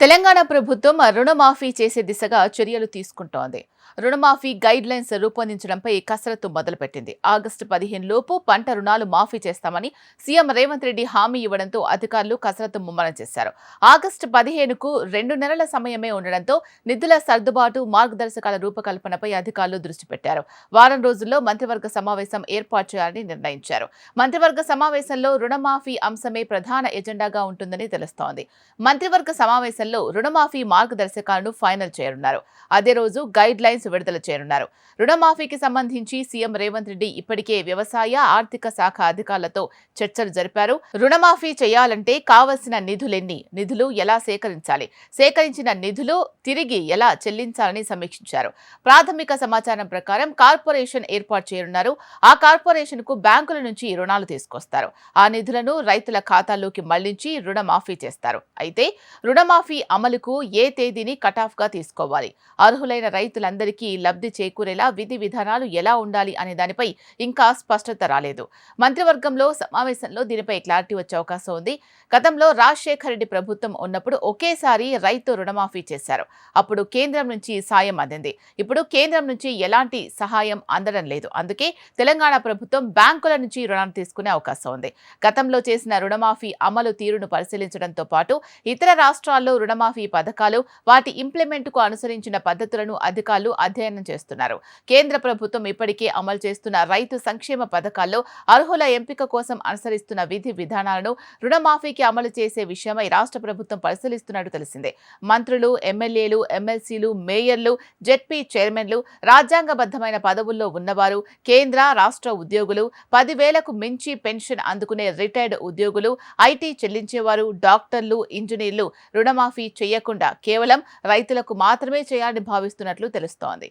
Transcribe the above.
తెలంగాణ ప్రభుత్వం రుణమాఫీ చేసే దిశగా చర్యలు తీసుకుంటోంది. రుణమాఫీ గైడ్ లైన్స్ రూపొందించడంపై కసరత్తు మొదలుపెట్టింది. ఆగస్టు 15 లోపు పంట రుణాలు మాఫీ చేస్తామని సీఎం రేవంత్ రెడ్డి హామీ ఇవ్వడంతో అధికారులు కసరత్తు ముమ్మరం చేశారు. ఆగస్టు 15కు 2 నెలల సమయమే ఉండడంతో నిధుల సర్దుబాటు, మార్గదర్శకాల రూపకల్పనపై అధికారులు దృష్టి పెట్టారు. వారం రోజుల్లో మంత్రివర్గ సమావేశం ఏర్పాటు చేయాలని నిర్ణయించారు. మంత్రివర్గ సమావేశంలో రుణమాఫీ అంశమే ప్రధాన ఎజెండాగా ఉంటుందని తెలుస్తోంది. మంత్రివర్గ సమావేశంలో రుణమాఫీ మార్గదర్శకాలను ఫైనల్ చేయనున్నారు. అదే రోజు గైడ్ లైన్స్ విడుదల చేయనున్నారు. రుణమాఫీకి సంబంధించి సీఎం రేవంత్ రెడ్డి ఇప్పటికే వ్యవసాయ, ఆర్థిక శాఖ అధికారులతో చర్చలు జరిపారు. రుణమాఫీ చేయాలంటే కావలసిన నిధులు ఎలా సేకరించాలి, సేకరించిన నిధులు తిరిగి ఎలా చెల్లించాలని సమీక్షించారు. ప్రాథమిక సమాచారం ప్రకారం కార్పొరేషన్ ఏర్పాటు చేయనున్నారు. ఆ కార్పొరేషన్ కు బ్యాంకుల నుంచి రుణాలు తీసుకొస్తారు. ఆ నిధులను రైతుల ఖాతాల్లోకి మళ్లించి రుణమాఫీ చేస్తారు. అయితే రుణమాఫీ అమలుకు ఏ తేదీని కటాఫ్ గా తీసుకోవాలి, అర్హులైన రైతులందరికీ లబ్ధి చేకూరేలా విధి విధానాలు ఎలా ఉండాలి అనే దానిపై ఇంకా స్పష్టత రాలేదు. మంత్రివర్గంలో సమావేశంలో దీనిపై క్లారిటీ వచ్చే అవకాశం ఉంది. గతంలో రాజశేఖర రెడ్డి ప్రభుత్వం ఉన్నప్పుడు ఒకేసారి రైతు రుణమాఫీ చేశారు. అప్పుడు కేంద్రం నుంచి సాయం అందింది. ఇప్పుడు కేంద్రం నుంచి ఎలాంటి సహాయం అందడం లేదు. అందుకే తెలంగాణ ప్రభుత్వం బ్యాంకుల నుంచి రుణాలు తీసుకునే అవకాశం ఉంది. గతంలో చేసిన రుణమాఫీ అమలు తీరును పరిశీలించడంతో పాటు ఇతర రాష్ట్రాల్లో రుణమాఫీ పథకాలు, వాటి ఇంప్లిమెంట్ కు అనుసరించిన పద్ధతులను అధికారులు అధ్యయనం చేస్తున్నారు. కేంద్ర ప్రభుత్వం ఇప్పటికే అమలు చేస్తున్న రైతు సంక్షేమ పథకాల్లో అర్హుల ఎంపిక కోసం అనుసరిస్తున్న విధి విధానాలను రుణమాఫీకి అమలు చేసే విషయమై రాష్ట్ర ప్రభుత్వం పరిశీలిస్తున్నట్టు తెలిసిందే. మంత్రులు, ఎమ్మెల్యేలు, ఎమ్మెల్సీలు, మేయర్లు, జెడ్పీ చైర్మన్లు, రాజ్యాంగబద్ధమైన పదవుల్లో ఉన్నవారు, కేంద్ర, రాష్ట్ర ఉద్యోగులు, 10,000కు మించి పెన్షన్ అందుకునే రిటైర్డ్ ఉద్యోగులు, ఐటీ చెల్లించేవారు, డాక్టర్లు, ఇంజనీర్లు రుణమాఫీ చేయకుండా కేవలం రైతులకు మాత్రమే చేయాలని భావిస్తున్నట్లు తెలుస్తోంది.